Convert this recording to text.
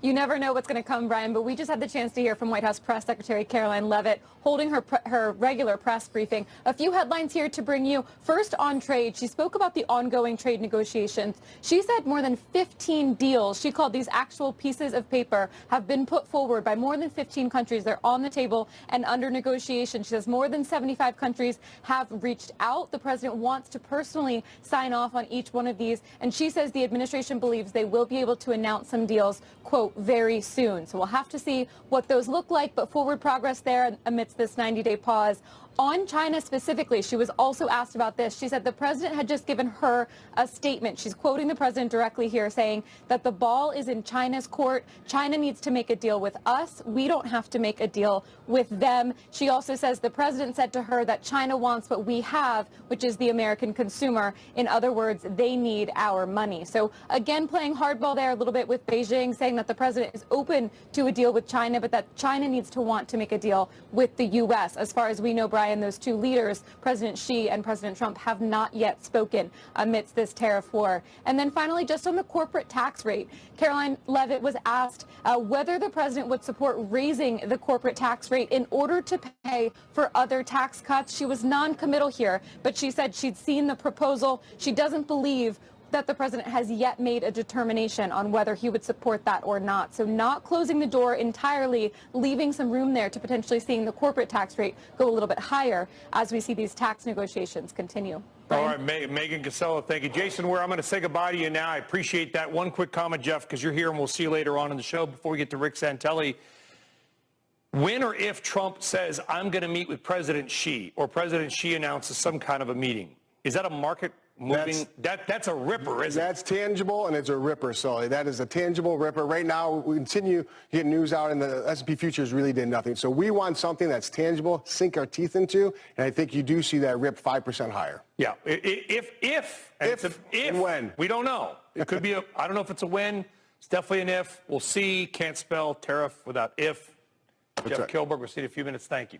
You never know what's going to come, Brian, but we just had the chance to hear from White House Press Secretary Caroline Leavitt holding her regular press briefing. A few headlines here to bring you. First, on trade, she spoke about the ongoing trade negotiations. She said more than 15 deals, she called these actual pieces of paper, have been put forward by more than 15 countries. They're on the table and under negotiation. She says more than 75 countries have reached out. The president wants to personally sign off on each one of these, and she says the administration believes they will be able to announce some deals, quote, very soon. So we'll have to see what those look like, but forward progress there amidst this 90-day pause. On China specifically, she was also asked about this. She said the president had just given her a statement. She's quoting the president directly here, saying that the ball is in China's court. China needs to make a deal with us. We don't have to make a deal with them. She also says the president said to her that China wants what we have, which is the American consumer. In other words, they need our money. So again, playing hardball there a little bit with Beijing, saying that the president is open to a deal with China, but that China needs to want to make a deal with the U.S. As far as we know, Brian, those two leaders, President Xi and President Trump, have not yet spoken amidst this tariff war. And then finally, just on the corporate tax rate, Caroline Leavitt was asked whether the president would support raising the corporate tax rate in order to pay for other tax cuts. She was non-committal here, but she said she'd seen the proposal. She doesn't believe that the president has yet made a determination on whether he would support that or not. So not closing the door entirely, leaving some room there to potentially seeing the corporate tax rate go a little bit higher as we see these tax negotiations continue. Brian? All right, Megan Casella, thank you. Jason, I'm going to say goodbye to you now. I appreciate that. One quick comment, Jeff, because you're here and we'll see you later on in the show. Before we get to Rick Santelli, when or if Trump says, I'm going to meet with President Xi, or President Xi announces some kind of a meeting, is that a market moving? That's a ripper, isn't it? That's tangible, and it's a ripper, Sully. That is a tangible ripper. Right now, we continue to get news out, and the S&P futures really did nothing. So we want something that's tangible, sink our teeth into, and I think you do see that rip 5% higher. Yeah, if and when. We don't know. It could be I don't know if it's a when. It's definitely an if. We'll see. Can't spell tariff without if. Jeff Kilburg, we'll see you in a few minutes. Thank you.